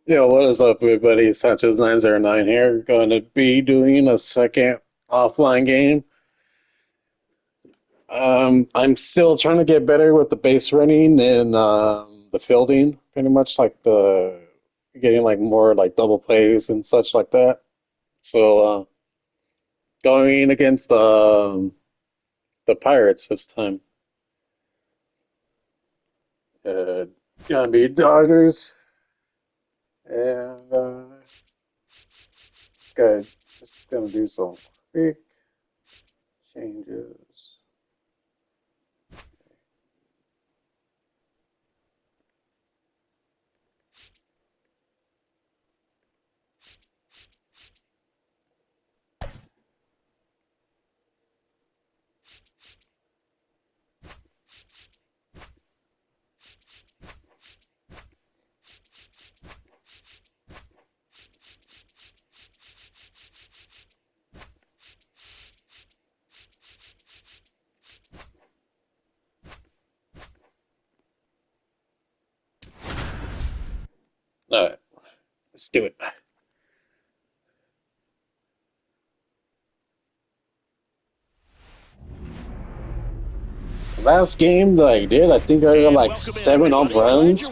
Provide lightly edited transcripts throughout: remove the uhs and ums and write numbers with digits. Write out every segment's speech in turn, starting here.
Yo, what is up, everybody? Sanchez909 here. Going to be doing a second offline game. I'm still trying to get better with the base running and the fielding, pretty much like the getting like more like double plays and such like that. So going against the Pirates this time. Uh, gonna be Dodgers and this guy just gonna do some quick changes. All right, let's do it. Last game that I did, I think I got like seven home runs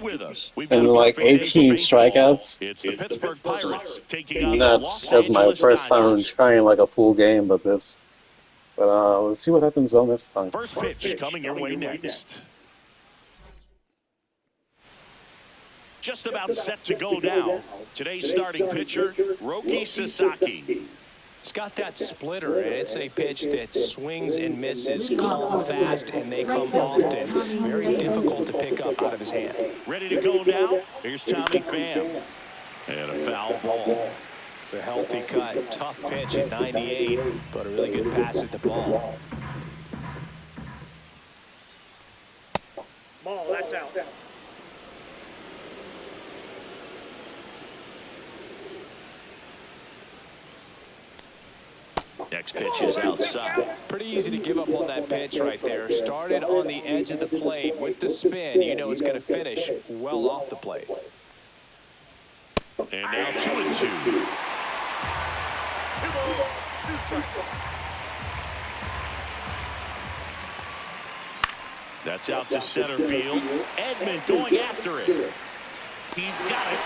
and like 18 strikeouts. It's the Pittsburgh Pirates taking on And the that's Los my Angeles first time Dodgers. trying like a full game of this. But let's see what happens on this time. First pitch coming your way next. Just about set to go now. Today's starting pitcher, Roki Sasaki. It's got that splitter, and it's a pitch that swings and misses, come fast, and they come often. Very difficult to pick up out of his hand. Ready to go now? Here's Tommy Pham. And a foul ball. The healthy cut, tough pitch at 98, but a really good pass at the ball. Ball, that's out. Next pitch is outside. Pretty easy to give up on that pitch right there. Started on the edge of the plate with the spin. You know it's going to finish well off the plate. And now 2-2. That's out to center field. Edman going after it. He's got it.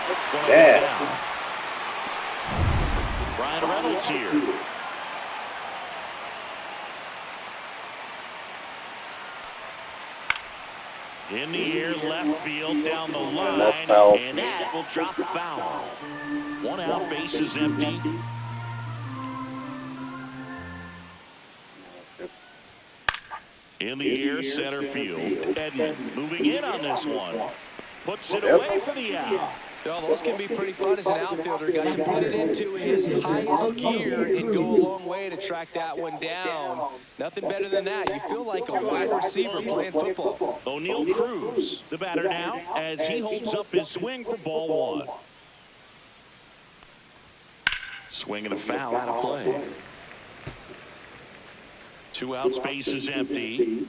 Yeah. Ryan Reynolds here. In the air, left field, down the line, that's foul. and that will drop foul. One out, base is empty. In the air, center field. Edman moving in on this one. Puts it away for the out. Well, those can be pretty fun as an outfielder. Got to put it into his highest gear and go a long way to track that one down. Nothing better than that. You feel like a wide receiver playing football. O'Neal Cruz, the batter now, as he holds up his swing for ball one. Swing and a foul out of play. Two outs, base is empty.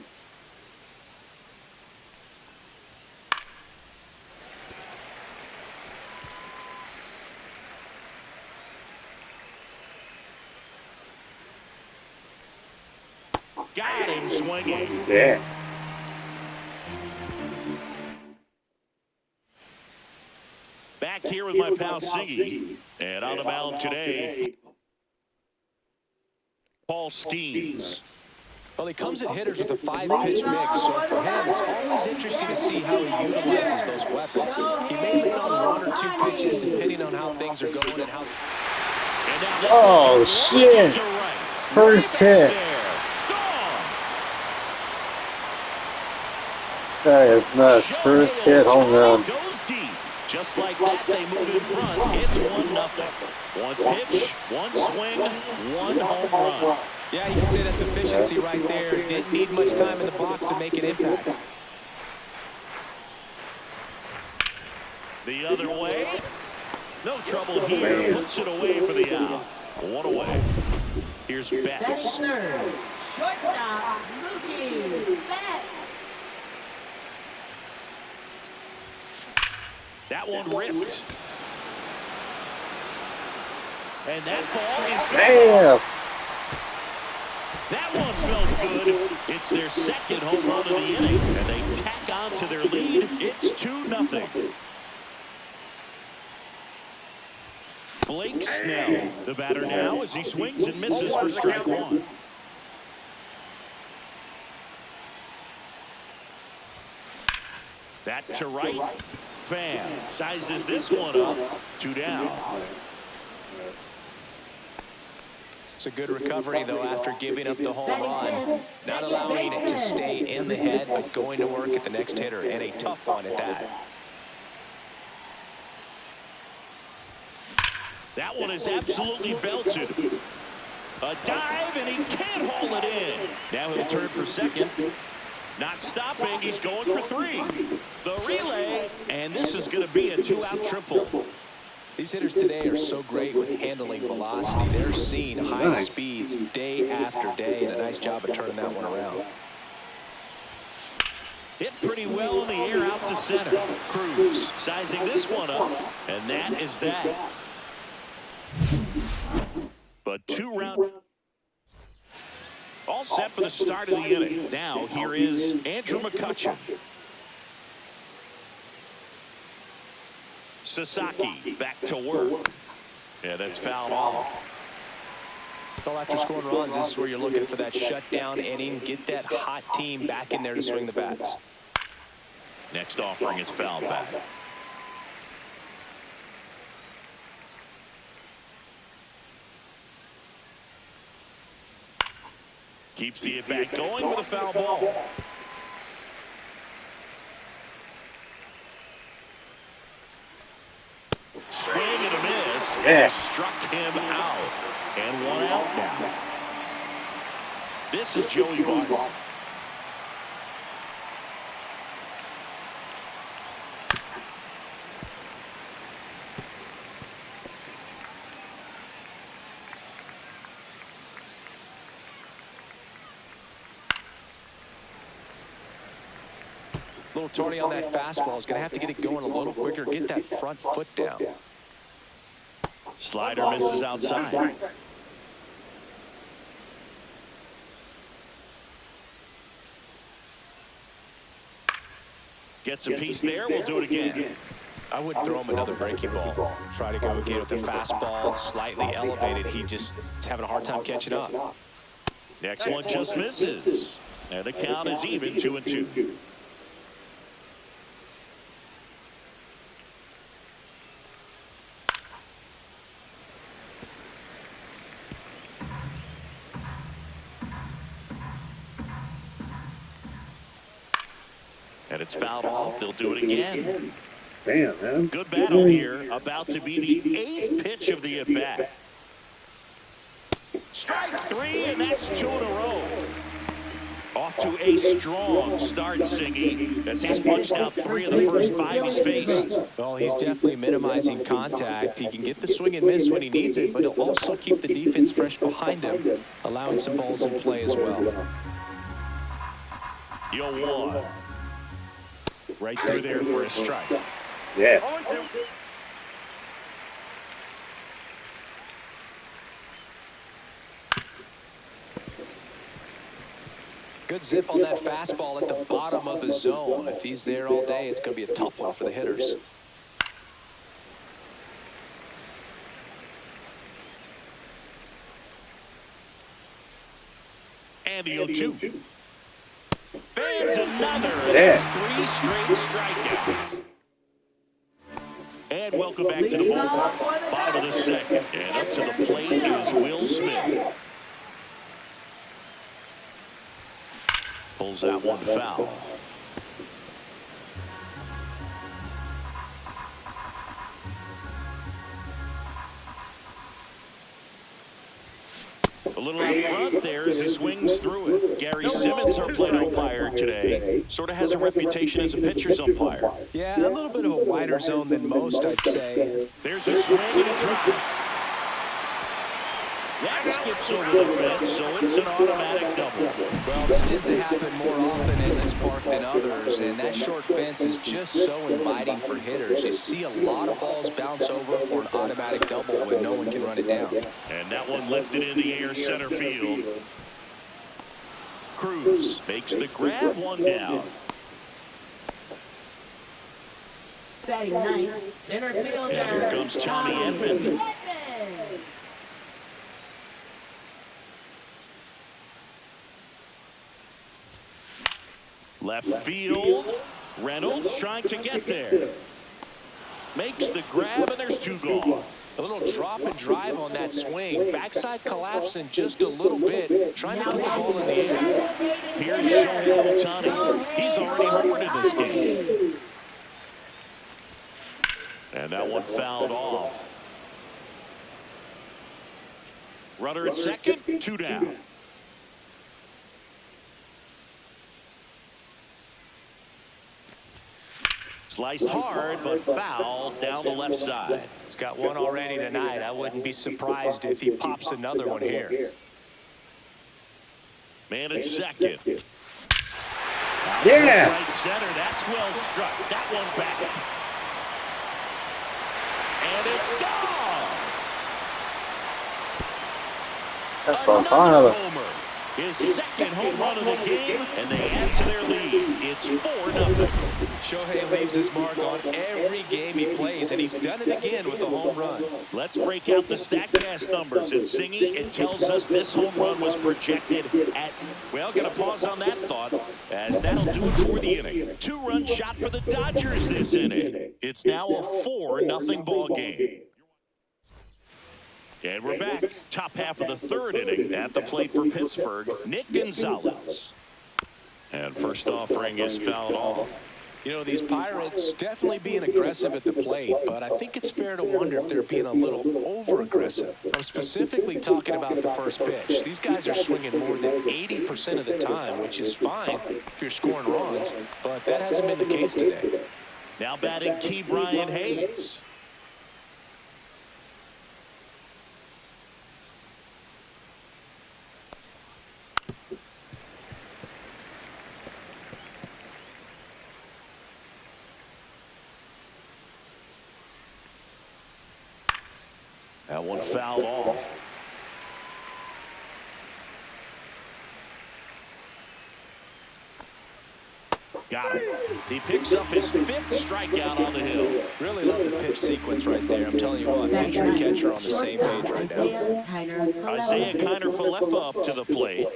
Got him swinging. Yeah. Back here with my pal Siggy. And on the mound today, Paul Skeens. Well, he comes at hitters with a 5-pitch mix, so for him, it's always interesting to see how he utilizes those weapons. He may lean on 1 or 2 pitches depending on how things are going and how. Oh, shit. First hit. That is nuts. First hit home run. Goes deep. Just like that, they move in front. It's 1-0. One pitch, one swing, one home run. Yeah, you can say that's efficiency right there. Didn't need much time in the box to make an impact. The other way. No trouble here. Puts it away for the out. One away. Here's Betts. Shortstop, Mookie Betts. That one ripped. And that ball is Damn. That one felt good. It's their second home run of the inning, and they tack on to their lead. It's 2-0. Blake Snell, the batter now, as he swings and misses for strike one. That to right. Fan sizes this one up. 2 down. It's a good recovery, though, after giving up the home run. Not allowing it to stay in the head, but going to work at the next hitter, and a tough one at that. That one is absolutely belted. A dive, and he can't haul it in. Now he'll turn for second. Not stopping. He's going for 3. The relay, and this is going to be a 2-out triple. These hitters today are so great with handling velocity. They're seeing high speeds day after day, and a nice job of turning that one around. Hit pretty well in the air out to center. Cruz sizing this one up, and that is that. But 2 rounds. All set for the start of the inning. Now here is Andrew McCutchen. Sasaki back to work. Yeah, that's fouled off. Well, after scoring runs, this is where you're looking for that shutdown inning. Get that hot team back in there to swing the bats. Next offering is fouled back. Keeps the at-bat going with a foul ball. Swing and a miss. Yes. Struck him out. And 1 out now. This is Joey Barton. Little Tony on that fastball is going to have to get it going a little quicker. Get that front foot down. Slider misses outside. Gets a piece there. We'll do it again. I would throw him another breaking ball. Try to go again with the fastball slightly elevated. He just is having a hard time catching up. Next one just misses. And the count is even, 2-2. And it's fouled off. They'll do it again. Damn, man. Good battle here. About to be the 8th pitch of the at-bat. Strike 3, and that's 2 in a row. Off to a strong start, Singy, as he's punched out 3 of the first 5 he's faced. Well, he's definitely minimizing contact. He can get the swing and miss when he needs it, but he'll also keep the defense fresh behind him, allowing some balls in play as well. Yo, 1. Right through there for a strike. Yeah. Good zip on that fastball at the bottom of the zone. If he's there all day, it's going to be a tough one for the hitters. And the 0-2. Fans another. Yeah. 3 straight strikeouts. And welcome back to the ballpark. Bottom of the second. And up to the plate is Will Smith. Pulls that one foul. A little out front there as he swings through it. Gary Simmons, our plate umpire today, sort of has a reputation as a pitcher's umpire. Yeah, a little bit of a wider zone than most, I'd say. There's a swing and a drop. That skips over the fence, so it's an automatic double. Well, this tends to happen more often in this park than others, and that short fence is just so inviting for hitters. You see a lot of balls bounce over for an automatic double when no one can run it down. And that one lifted in the air center field. Cruz makes the grab, one down. Batting ninth, center fielder. And here comes Tommy Edman. Left field. Reynolds trying to get there. Makes the grab, and there's two gone. A little drop and drive on that swing. Backside collapsing just a little bit, trying to put the ball in the air. Here's Shohei Ohtani. He's already homered in this game. And that one fouled off. Runner at second, two down. Sliced hard, but foul down the left side. He's got one already tonight. I wouldn't be surprised if he pops another one here. Man at second. Yeah. Right center. That's well struck. That one back. And it's gone. That's what I'm Another talking about. homer. His second home run of the game, and they add to their lead. It's 4-0. Shohei leaves his mark on every game he plays, and he's done it again with a home run. Let's break out the StatCast numbers. And Singy, it tells us this home run was projected at, well, going to pause on that thought, as that'll do it for the inning. Two-run shot for the Dodgers this inning. It's now a 4-0 ball game. And we're back. Top half of the third inning at the plate for Pittsburgh, Nick Gonzalez. And first offering is fouled off. You know, these Pirates definitely being aggressive at the plate, but I think it's fair to wonder if they're being a little over-aggressive. I'm specifically talking about the first pitch. These guys are swinging more than 80% of the time, which is fine if you're scoring runs, but that hasn't been the case today. Now batting Key Brian Hayes. That one fouled off. Got him. He picks up his fifth strikeout on the hill. Really love the pitch sequence right there. I'm telling you what, pitcher and catcher on the same page right now. Isaiah Kiner-Falefa up to the plate.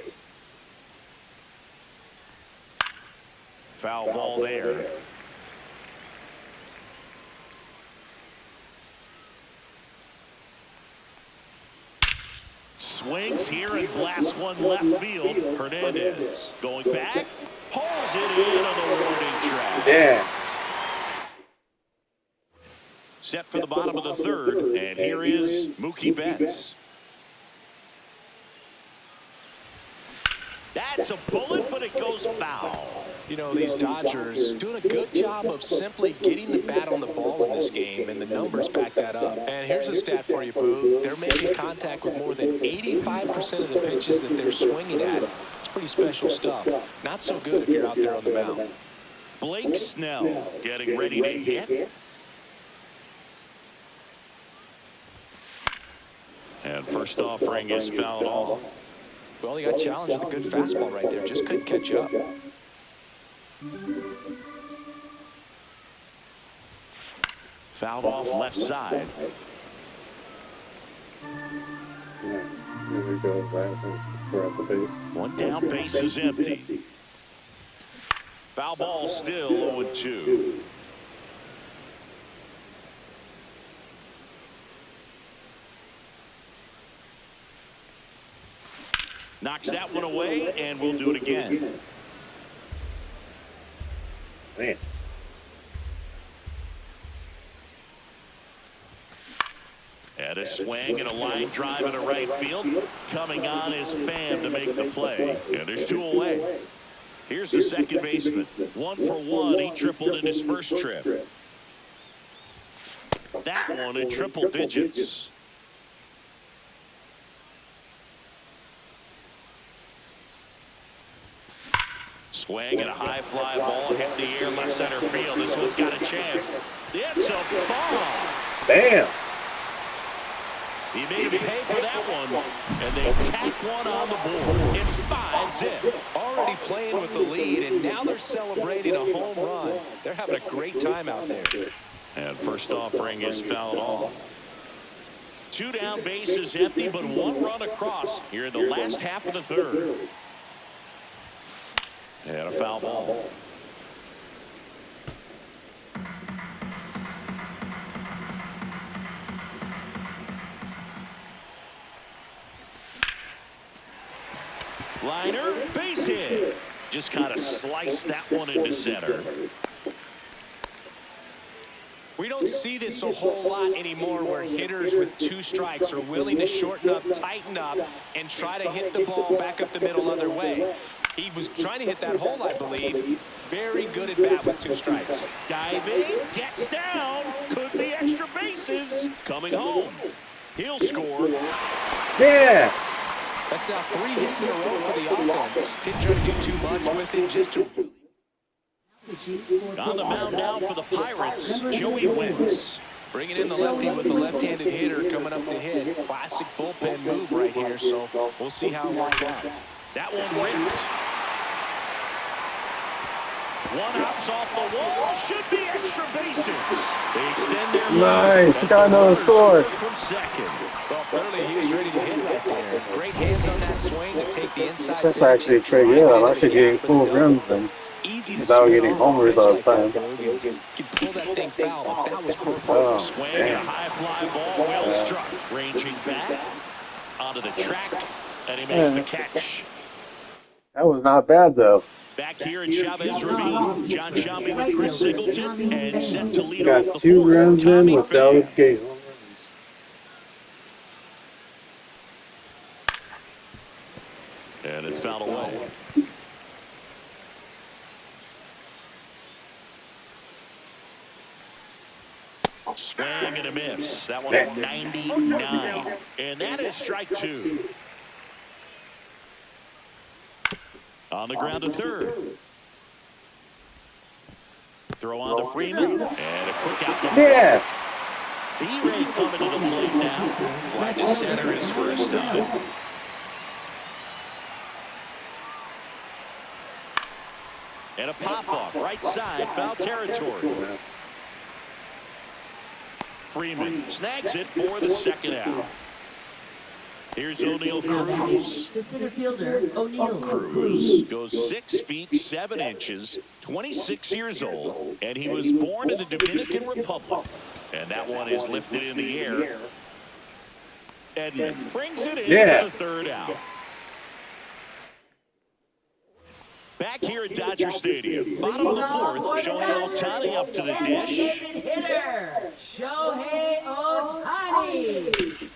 Foul ball there. Swings here and blasts one left field. Hernandez going back. Pulls it in on the warning track. Yeah. Set for the bottom of the third. And here is Mookie Betts. That's a bullet, but it goes foul. You know, these Dodgers doing a good job of simply getting the bat on the ball in this game, and the numbers back that up. And here's a stat for you, Boo. They're making contact with more than 85% of the pitches that they're swinging at. It's pretty special stuff. Not so good if you're out there on the mound. Blake Snell getting ready to hit. And first offering is fouled off. Well, he got challenged with a good fastball right there. Just couldn't catch up. Fouled off left side. Yeah. There we go. Right. We're at the base. One down, base is empty. Foul ball still 0-2. Knocks that one away, and we'll do it again. Man. And a swing and a line drive into right field. Coming on is Pham to make the play. And there's two away. Here's the second baseman. 1 for 1. He tripled in his first trip. That one in triple digits. Swing and a high fly ball hit in the air left center field. This one's got a chance. It's a bomb. Bam! He made him pay for that one, and they tack one on the board. It's 5-zip. Already playing with the lead, and now they're celebrating a home run. They're having a great time out there. And first offering is fouled off. 2 down, bases empty, but 1 run across here in the last half of the third. And a foul ball. Liner, base hit. Just kind of sliced that one into center. We don't see this a whole lot anymore where hitters with 2 strikes are willing to shorten up, tighten up, and try to hit the ball back up the middle other way. He was trying to hit that hole, I believe. Very good at bat with 2 strikes. Diving, gets down, could be extra bases. Coming home. He'll score. Yeah! That's now 3 hits in a row for the offense. Didn't try to do too much with it, just to... On the mound now for the Pirates, Joey Wentz. Bringing in the lefty with the left-handed hitter coming up to hit. Classic bullpen move right here, so we'll see how it works out. That one ripped. 1 hops off the wall, should be extra bases. They extend their lead. Nice, got another score. From second. Well, clearly he was ready to hit right there. Great hands on that swing to take the inside. This is actually pretty good. I'm actually getting full runs then. Easy to Without getting homers all the time. You can pull that thing foul, but that was perfect. Oh, Swing and a damn. high fly ball, well struck. Ranging back onto the track, and he makes the catch. That was not bad though. Back here in Chavez Ravine, John Shambi with Chris Singleton, and set to lead off Got the 2 fourth, runs in Tommy without Pham. getting home runs. And it's fouled away. Swing and a miss. That one at 99. And that is strike 2. On the ground to third. Throw on to Freeman. And a quick out. Yeah! B-Ray coming to the plate now. Fly to center his first time. And a pop-off right side, foul territory. Freeman snags it for the second out. Here's O'Neal Cruz. The center fielder, O'Neal Cruz goes 6 feet 7 inches, 26 years old, and he was born in the Dominican Republic. And that one is lifted in the air. Edmund brings it in for the third out. Back here at Dodger Stadium, bottom of the fourth, Shohei Ohtani up to the dish. hitter, Shohei Ohtani.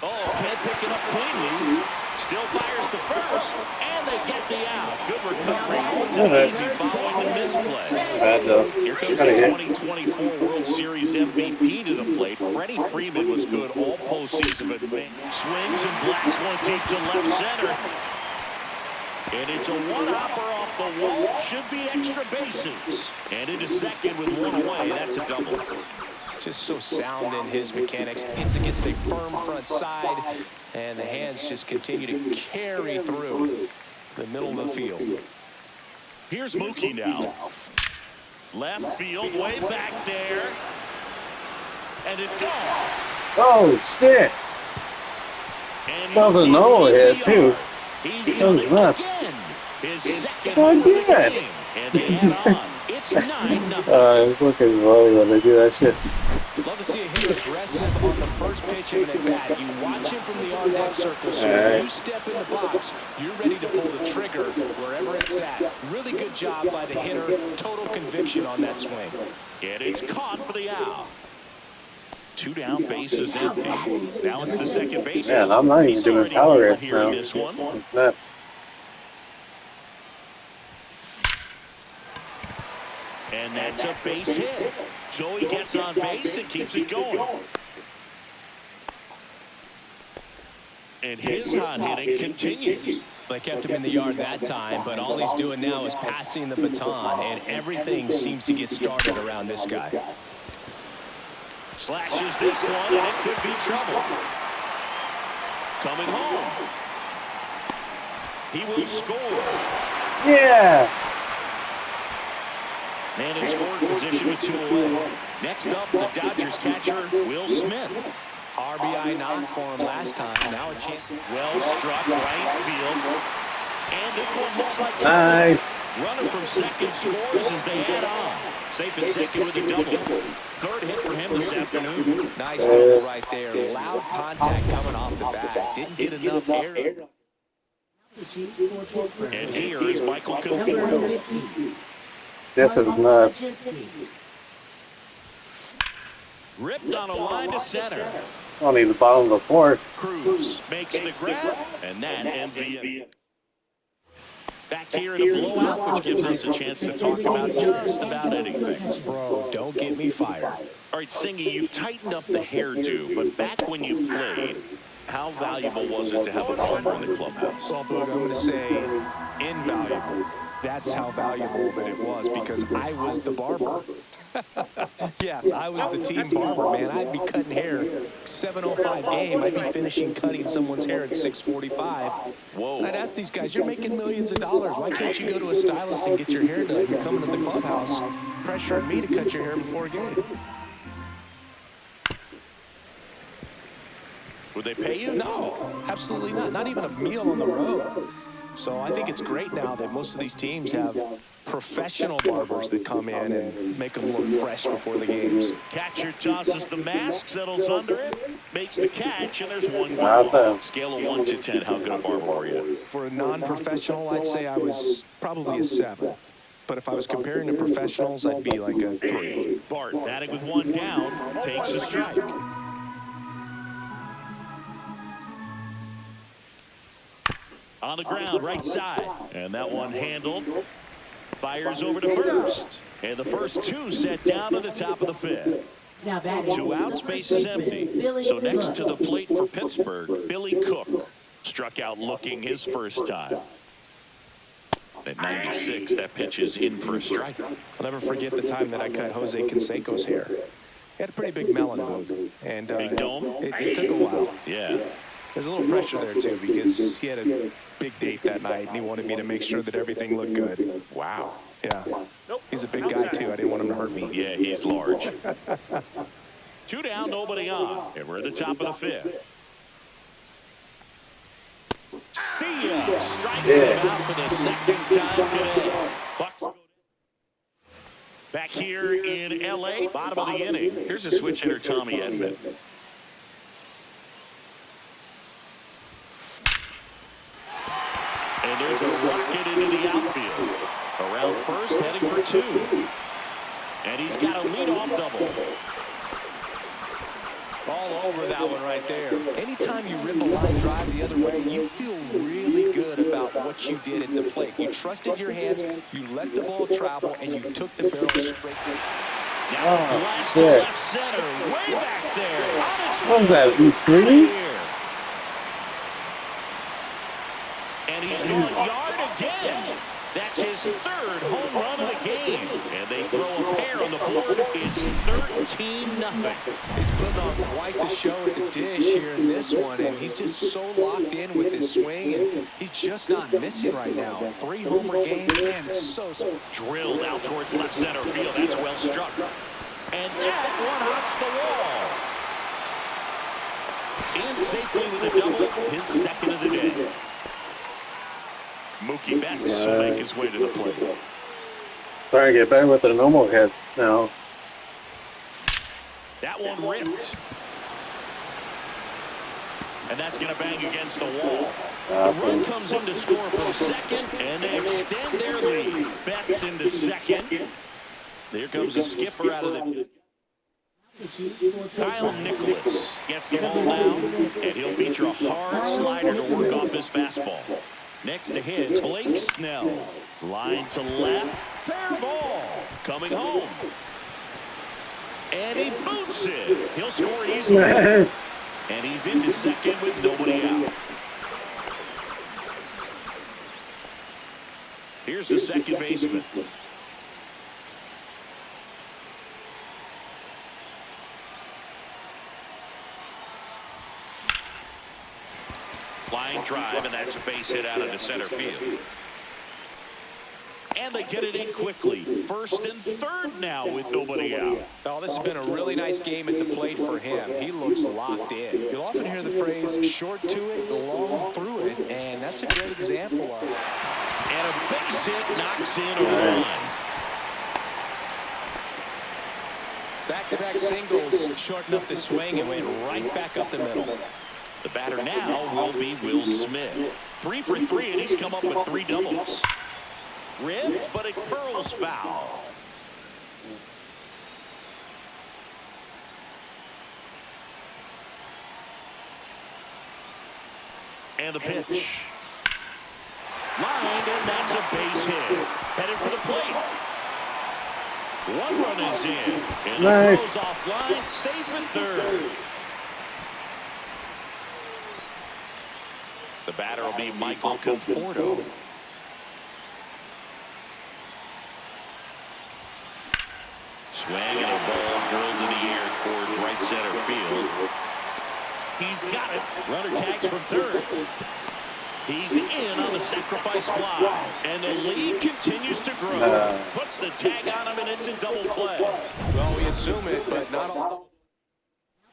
Oh, can't pick it up cleanly. Still fires to first, and they get the out. Good recovery. Wasn't easy following the misplay. Bad though. Here comes the 2024 World Series MVP to the plate. Freddie Freeman was good all postseason, but swings and blasts one deep to left center. And it's a one-hopper off the wall. Should be extra bases. And into second with 1 away. That's a double. Just so sound in his mechanics. Hits against a firm front side, and the hands just continue to carry through the middle of the field. Here's Mookie now. Left field, way back there. And it's gone. Oh shit! And That was a no hit too. He's That done was it nuts. again. His second God of the damn. game. And they add on. It's 9-0. I was looking funny when they do that shit. Love to see a hitter aggressive on the first pitch of an at-bat. You watch him from the on-deck circle, so when you step in the box, you're ready to pull the trigger wherever it's at. Really good job by the hitter. Total conviction on that swing. And it's caught for the out. 2 down, bases empty. Now it's the second base. Man, I'm not even He's doing already power home hits here in now. this one. It's nuts. And that's a base hit. Joey gets on base and keeps it going. And his hot hitting continues. They kept him in the yard that time, but all he's doing now is passing the baton, and everything seems to get started around this guy. Slashes this one, and it could be trouble. Coming home. He will score. Yeah. Man in scoring position with 2 away. Next up, the Dodgers catcher, Will Smith. RBI knock for him last time. Now a chance. Well struck right field. And this one looks like Nice. runner from second scores as they add on. Safe at second with a double. Third hit for him this afternoon. Nice double right there. Loud contact coming off the bat. Didn't get enough air. Pitching for Pittsburgh. And here is Michael Number Conforto. 50. This is nuts. Ripped on a line to center. Only the bottom of the fourth. Cruz makes the grab, and that ends the inning. Back here in a blowout, which gives us a chance to talk about just about anything. Bro, don't get me fired. All right, Singy, you've tightened up the hairdo, but back when you played, how valuable was it to have a barber in the clubhouse? Well, Boog, I'm going to say invaluable. That's how valuable that it was because I was the barber. Yes, I was the team barber, man. I'd be cutting hair 7:05 game. I'd be finishing cutting someone's hair at 6:45. Whoa. I'd ask these guys, you're making millions of dollars. Why can't you go to a stylist and get your hair done? You're coming to the clubhouse pressuring me to cut your hair before a game. Would they pay you? No, absolutely not. Not even a meal on the road. So I think it's great now that most of these teams have professional barbers that come in and make them look fresh before the games. Catcher tosses the mask, settles under it, makes the catch, and there's one goal. Awesome. Scale of 1 to 10, how good a barber were you? For a non-professional, I'd say I was probably a 7. But if I was comparing to professionals, I'd be like a 3. Bart, batting with 1 down, takes a strike. On the ground, right side. And that one handled. Fires over to first. And the first 2 set down to the top of the 5th. Now batting. 2 out, space is empty. So next to the plate for Pittsburgh, Billy Cook struck out looking his first time. At 96, that pitch is in for a strike. I'll never forget the time that I cut Jose Canseco's hair. He had a pretty big melon Boog, and Big dome? it took a while. Yeah. There's a little pressure there, too, because he had a big date that night, and he wanted me to make sure that everything looked good. Wow. Yeah. He's a big guy, too. I didn't want him to hurt me. Yeah, he's large. 2 down, nobody on. And we're at the top of the 5th. See ya! Strikes him out for the second time today. Bucks. Back here in L.A., bottom of the inning. Here's a switch hitter, Tommy Edman. And there's a rocket into the outfield. Around first, heading for 2. And he's got a leadoff double. All over that one right there. Anytime you rip a line drive the other way, you feel really good about what you did at the plate. You trusted your hands, you let the ball travel, and you took the barrel straight. Now blast to shit. left center, way back there. On its What was way that, E3? here. And he's going yard again. That's his 3rd home run of the game. And they throw a pair on the board. It's 13-0. He's putting on quite the show at the dish here in this one, and he's just so locked in with his swing, and he's just not missing right now. 3 homer games, and so Drilled out towards left center field. That's well struck. And that one hurts the wall. In safely with a double, his 2nd of the day. Mookie Betts will make his way to the plate. Sorry to get better with the normal hits now. That one ripped. And that's going to bang against the wall. The run comes in to score from second, and they extend their lead. Betts into second. Here comes a skipper out of the... Kyle Nicholas gets the ball down, and he'll feature a hard slider to work off his fastball. Next to hit, Blake Snell. Line to left. Fair ball. Coming home. And he boots it. He'll score easily. And he's into second with nobody out. Here's the second baseman. Line drive, and that's a base hit out into center field. And they get it in quickly. First and third now with nobody out. Oh, this has been a really nice game at the plate for him. He looks locked in. You'll often hear the phrase, short to it, long through it, and that's a great example of it. And a base hit knocks in a run. Back-to-back singles shortened up the swing and went right back up the middle. The batter now will be Will Smith. 3 for 3, and he's come up with 3 doubles. Ripped, but it curls foul. And the pitch. Lined, and that's a base hit. Headed for the plate. 1 run is in. And Nice. it goes offline, safe at third. The batter will be Michael Conforto. Swing and a ball drilled to the air towards right center field. He's got it. Runner tags from third. He's in on the sacrifice fly. And the lead continues to grow. Puts the tag on him, and it's in double play. Well, we assume it, but not all.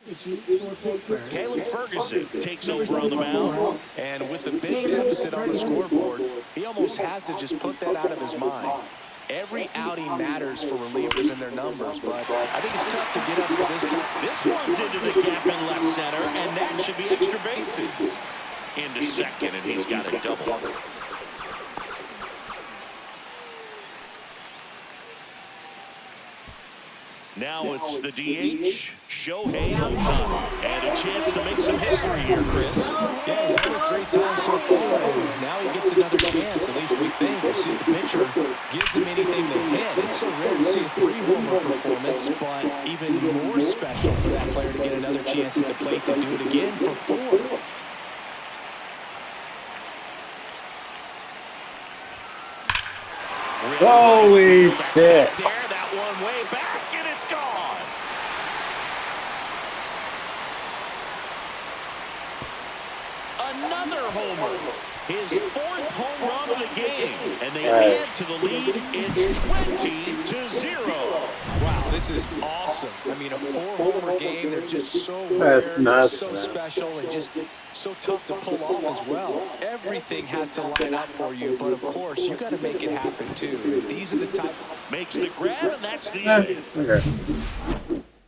Pitching for Pittsburgh. Caleb Ferguson takes over on the mound. And with the big deficit on the scoreboard, he almost has to just put that out of his mind. Every outing matters for relievers and their numbers, but I think it's tough to get up for this time. This one's into the gap in left center, and that should be extra bases. Into second, and he's got a double. Now it's the DH, Shohei Ohtani. And a chance to make some history here, Chris. Yeah, he's only 3 times so far. Now he gets another chance, at least we think. We'll see if the pitcher gives him anything to hit. It's so rare to see a 3-homer performance, but even more special for that player to get another chance at the plate to do it again for 4. Holy shit. There, that one way back, and it's gone. Another homer. His 4th home run of the game. And they add to the lead. It's 20-0. Wow, this is awesome. I mean, a 4-homer game. They're just so That's rare, nuts, so man. special, and just so tough to pull off as well. Everything has to line up for you, but of course, you got to make it happen too. And these are the type. Makes the grab, and that's the end. Okay.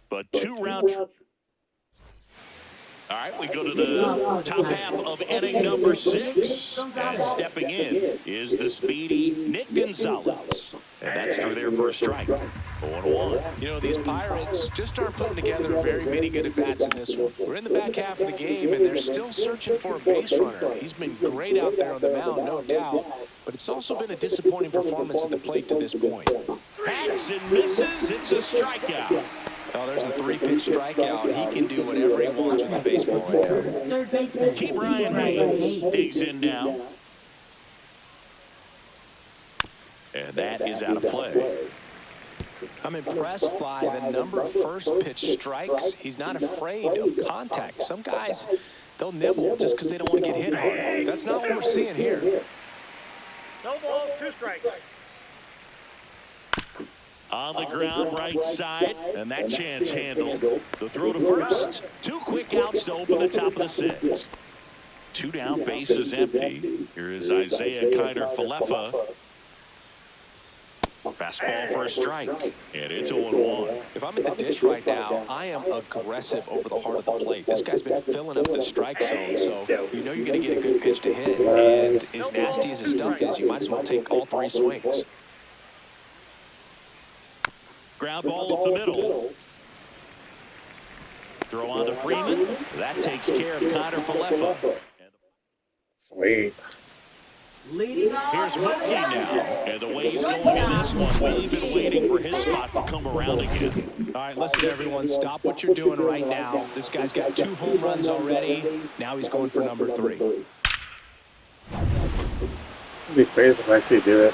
But 2 rounds. All right, we go to the top half of inning number 6. And stepping in is the speedy Nick Gonzalez. And that's through their first strike. 0-1. You know, these Pirates just aren't putting together very many good at-bats in this one. We're in the back half of the game, and they're still searching for a base runner. He's been great out there on the mound, no doubt. But it's also been a disappointing performance at the plate to this point. Hacks and misses. It's a strikeout. Oh, there's a 3-pitch strikeout. He can do whatever he wants with the baseball right now. Third baseman. Key Brian Hayes digs in now. And that is out of play. I'm impressed by the number of first-pitch strikes. He's not afraid of contact. Some guys, they'll nibble just because they don't want to get hit hard. That's not what we're seeing here. No ball, 2 strikes. On the ground, right side, and that chance handled. The throw to first. 2 quick outs to open the top of the 6th. 2 down, base is empty. Here is Isaiah Kiner-Falefa. Fastball for a strike, and it's 0-1. If I'm at the dish right now, I am aggressive over the heart of the plate. This guy's been filling up the strike zone, so you know you're going to get a good pitch to hit. And as nasty as his stuff is, you might as well take all 3 swings. Ground ball up the middle. Throw on to Freeman. That takes care of Kiner-Falefa. Sweet. Leading off. Here's Mookie now. And the way he's going in this one, we've been waiting for his spot to come around again. All right, listen, everyone. Stop what you're doing right now. This guy's got 2 home runs already. Now he's going for number 3. It'd be crazy if I actually do it.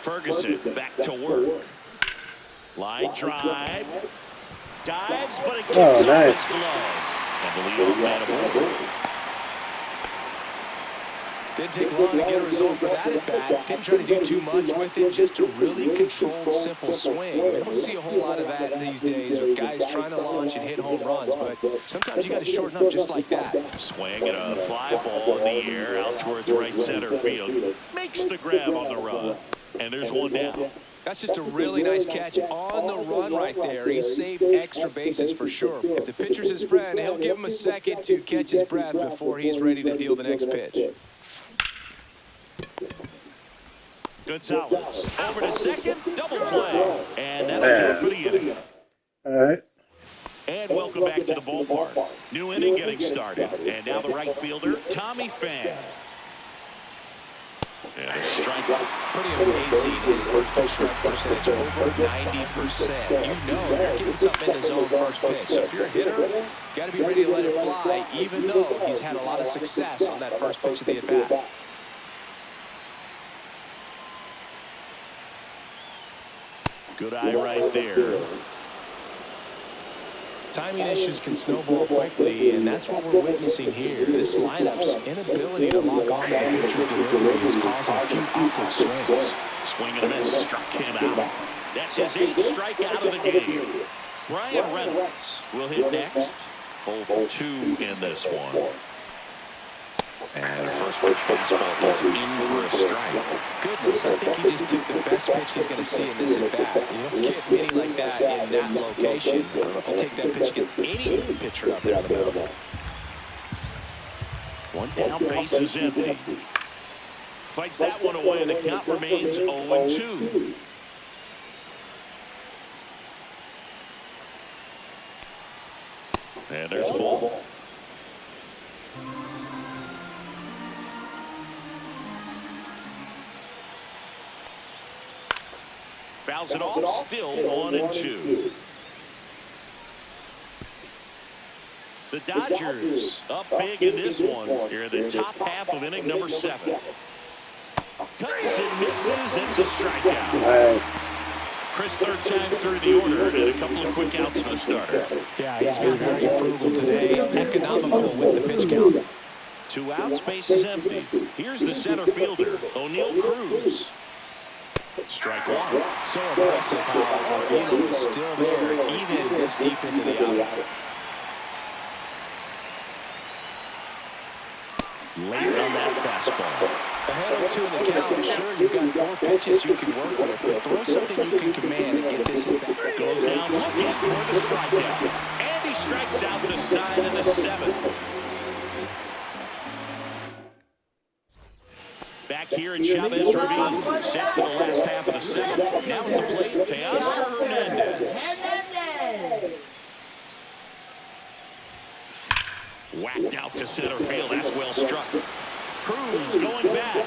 Ferguson back to work. Line drive. Dives, but it kicks off nice. his glove. And the leadoff man aboard. Didn't take long to get a result for that at bat. Didn't try to do too much with it. Just a really controlled, simple swing. We don't see a whole lot of that these days with guys trying to launch and hit home runs, but sometimes you got to shorten up just like that. Swing and a fly ball in the air out towards right center field. Makes the grab on the run. And there's one down. That's just a really nice catch on the run right there. He saved extra bases for sure. If the pitcher's his friend, he'll give him a second to catch his breath before he's ready to deal the next pitch. Gonzalez over to second, double play. And that'll do it for the inning. All right. And welcome back to the ballpark. New inning getting started. And now the right fielder, Tommy Pham. And a strikeout. Pretty amazing. His first pitch strike percentage over 90%. You know you're getting something in the zone first pitch. So if you're a hitter, you got to be ready to let it fly, even though he's had a lot of success on that first pitch of the at-bat. Good eye right there. Timing issues can snowball quickly, and that's what we're witnessing here. This lineup's inability to lock on to the pitcher's delivery is causing a few awkward swings. Swing and a miss, struck him out. That's his 8th strikeout of the game. Brian Reynolds will hit next. 0 for 2 in this one. And the first pitch fastball is in for a strike. Goodness, I think he just took the best pitch he's going to see in this at-bat. You don't get many like that in that location. I don't know if you take that pitch against any pitcher out there in the middle. One down, base is empty. Fights that one away, and the count remains 0-2. And there's a ball. Fouls it off, still 1-2. The Dodgers up big in this one. Here in the top half of inning number 7. Cuts and misses. It's a strikeout. Nice. Chris, third time through the order, and a couple of quick outs for the starter. Yeah, he's been very frugal today. Economical with the pitch count. 2 outs, base is empty. Here's the center fielder, O'Neal Cruz. Strike one. So impressive how Avila is still there, even this deep into the outing. Late on that fastball. Ahead of 2 in the count. Sure, you've got 4 pitches you can work with, but throw something you can command and get this at bat. Goes down looking for the strikeout. And he strikes out the side of the 7th. Back here at Chavez Ravine, set for the last half of the 7th. Now at the plate, Teoscar Hernandez. Whacked out to center field. That's well struck. Cruz going back.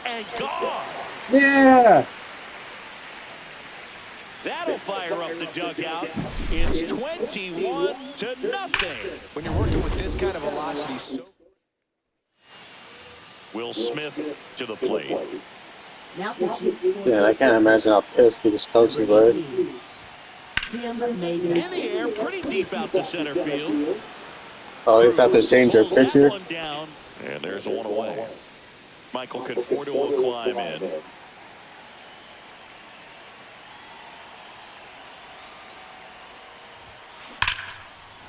And gone. Yeah. That'll fire up the dugout. It's 21-0. When you're working with this kind of velocity, Will Smith to the plate. Now pitching. Yeah, I can't imagine how pissed these coaches are. In the air, pretty deep out to center field. Always have to change their Pulls that pitcher. one down, and there's one away. Michael Conforto will climb in.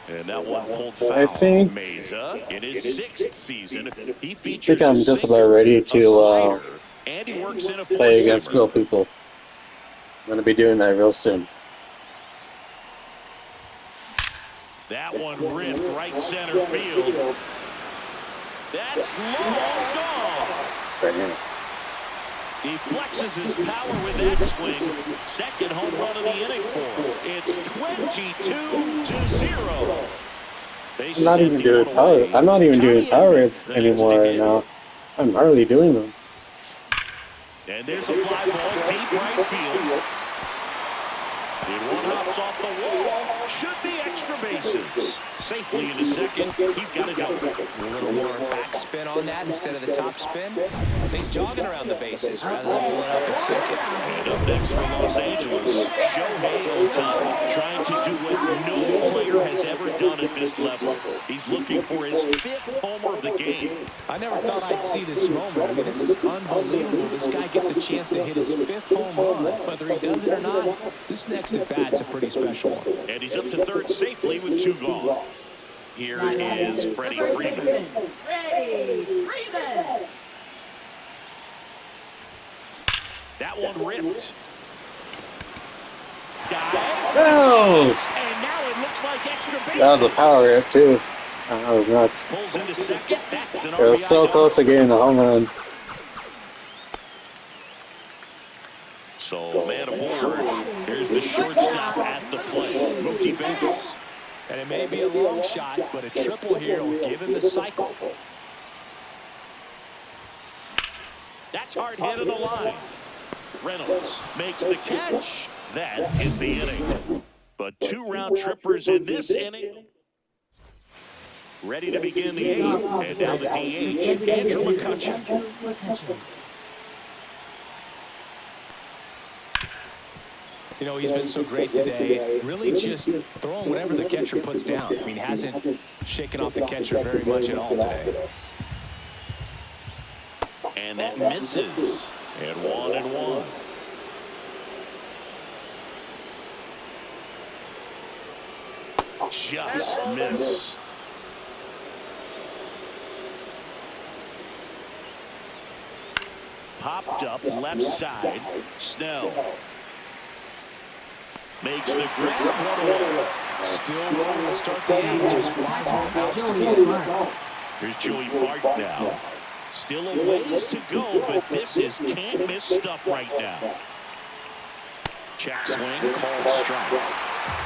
And that one pulled foul. I think- Mesa in his 6th season. He I features think I'm a just sinker, about ready a to slider, and he works in a play against four-seamer. real people. I'm going to be doing that real soon. That one ripped right center field. That's long gone. Right here. He flexes his power with that swing. Second home run of the inning for him. It's 22-0. I'm not even doing power. I'm not even doing power hits anymore right now. I'm hardly doing them. And there's a fly ball deep right field. And one hops off the wall. Should be extra bases. Safely into second. He's got a double. A little more backspin on that instead of the top spin. He's jogging around the bases rather than pulling up at second. And up next for Los Angeles, Shohei Ohtani, trying to do what no player has ever done at this level. He's looking for his 5th homer of the game. I never thought I'd see this moment. I mean, this is unbelievable. This guy gets a chance to hit his 5th home run. Whether he does it or not, this next at-bat's a pretty special one. And he's up to third safely with 2 gone. Here is Freddie Freeman. Freddie Freeman. That one ripped. Dive. No! And now it looks like extra bases. That was a power hit, too. That was nuts. Pulls into second. That's an It was so RBI close to getting the home run. So, man aboard. Here's the shortstop at the plate, Mookie Betts. And it may be a long shot, but a triple here will give him the cycle. That's hard hit in the line. Reynolds makes the catch. That is the inning. But 2 round trippers in this inning. Ready to begin the 8th. And now the DH, Andrew McCutchen. You know, he's been so great today. Really just throwing whatever the catcher puts down. I mean, hasn't shaken off the catcher very much at all today. And that misses. And 1-1. Just missed. Popped up left side. Snell makes the grab. 1-1. Still rolling to start the 8th. Just 5 more outs to get. Here's Joey Bart now. Still a ways to go, but this is can't miss stuff right now. Check swing, called strike.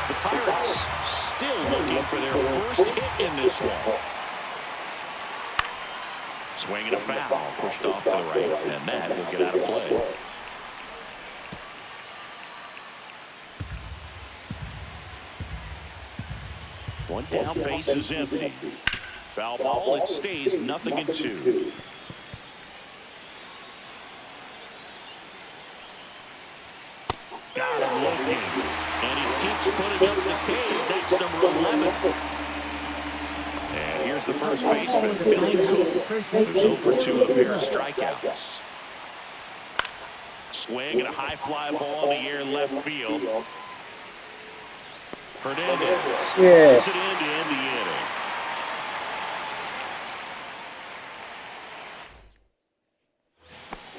The Pirates still looking for their first hit in this one. Swing and a foul, pushed off to the right, and that will get out of play. One down, base is empty. Foul ball, it stays 0-2. Got him looking. And he keeps putting up the K's. That's number 11. And here's the first baseman, Billy Coop, who's 0 for 2 with a pair of strikeouts. Swing and a high fly ball in the air left field. Hernandez puts it in to end the inning.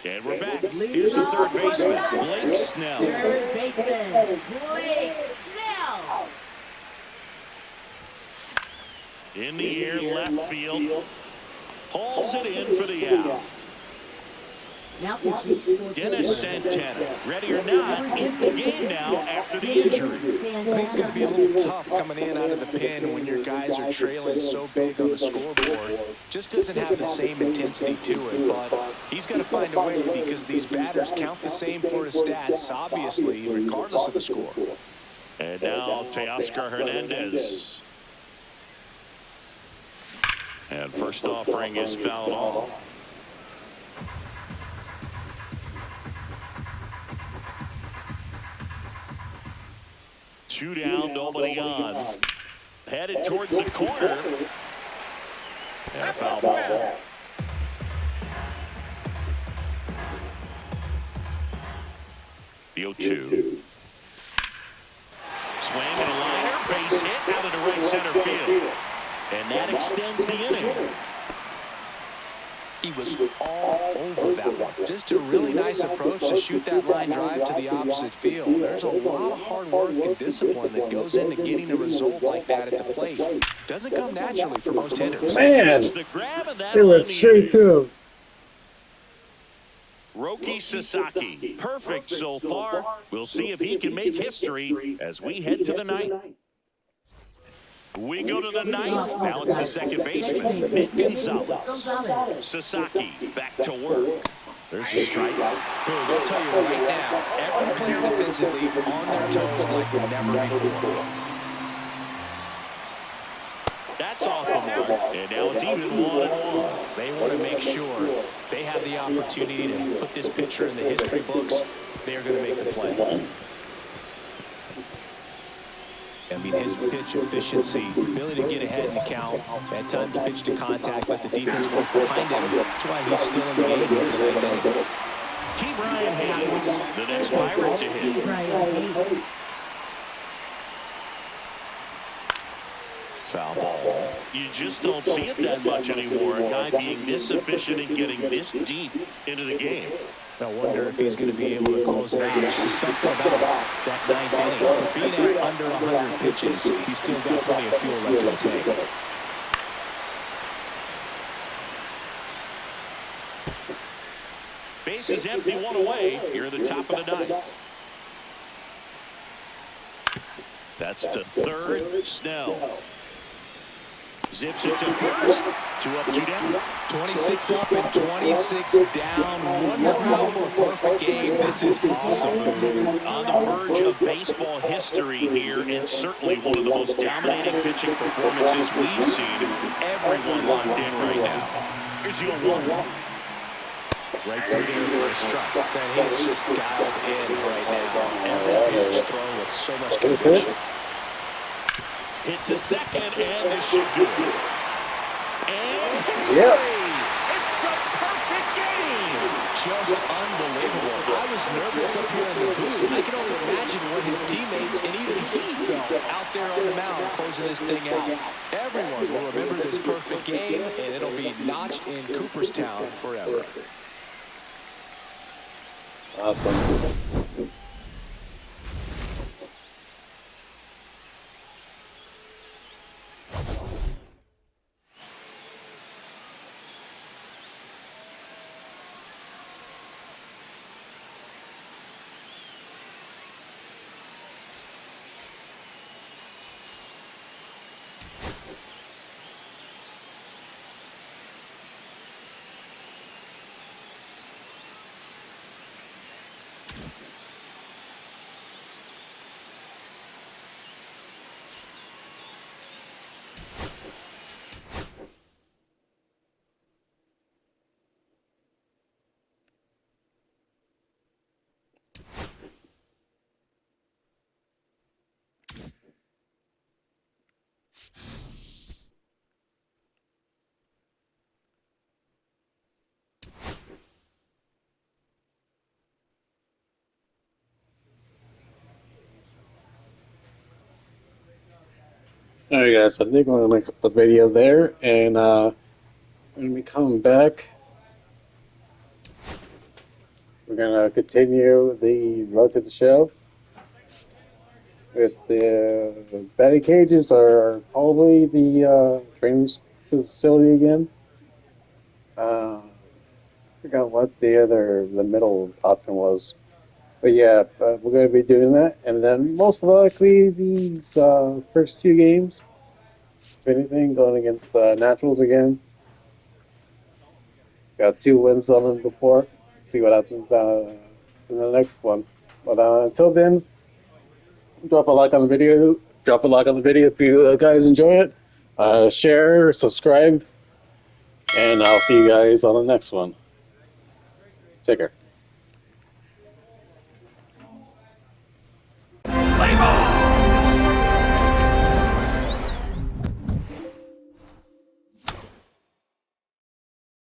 And we're back. Here's the third baseman, Blake Snell. Third baseman, Blake Snell. In the air, left field. Pulls it in for the out. Now pitching. Dennis Santana, ready or not, in the game now after the injury. I think it's going to be a little tough coming in out of the pen when your guys are trailing so big on the scoreboard. Just doesn't have the same intensity to it, but he's got to find a way because these batters count the same for his stats, obviously, regardless of the score. And now Teoscar Hernandez. And first offering is fouled off. Two down, nobody on. Headed towards the corner. And a foul ball. The 0-2. Swing and a liner, base hit out into right center field. And that extends the inning. He was all over that one. Just a really nice approach to shoot that line drive to the opposite field. There's a lot of hard work and discipline that goes into getting a result like that at the plate. Doesn't come naturally for most hitters. Man, The grab of that it on went the straight inning. to him. Roki Sasaki, perfect so far. We'll see if he can make history as we head to the ninth. We go to the ninth. Now it's the second baseman, Nick Gonzalez. Sasaki back to work. There's a strike. Boog, I'll tell you right now, every player defensively on their toes like never before. That's off the mark. And now it's even 1-1. They want to make sure they have the opportunity to put this pitcher in the history books. They're going to make the play. I mean, his pitch efficiency, ability to get ahead in the count, at times pitch to contact, let the defense work behind him. That's why he's still in the game here in the ninth inning. Key Brian Hayes, the next Pirate to hit. Brian Hayes. Foul ball. You just don't see it that much anymore. A guy being this efficient and getting this deep into the game. I wonder if he's going to be able to close it out. There's just something about that ninth inning. Being at under 100 pitches, he's still got plenty of fuel left in the tank. Base is empty, one away. Here at the top of the ninth. That's to third. Snell zips it to first. 2 up, 2 down. 26 up and 26 down. One more out for a perfect game. This is awesome. On the verge of baseball history here, and certainly one of the most dominating pitching performances we've seen. Everyone locked in right now. Here's the 0-1. Right through there for a strike. Man, he's just dialed in right now. Every pitch thrown with so much conviction. Hit to second, and this should do it. And history! Yep. It's a perfect game! Just unbelievable. I was nervous up here in the booth. I can only imagine what his teammates and even he felt out there on the mound closing this thing out. Everyone will remember this perfect game, and it'll be notched in Cooperstown forever. Awesome. Alright guys, I think I'm gonna make up the video there, and I'm gonna be coming back. We're gonna continue the road to the show. With the batting cages are probably the training facility again. I forgot what the middle option was. But yeah, we're going to be doing that. And then most likely these first 2 games, if anything, going against the Naturals again. Got 2 wins on them before. See what happens in the next one. But until then, drop a like on the video. Drop a like on the video if you guys enjoy it. Share, subscribe, and I'll see you guys on the next one. Take care.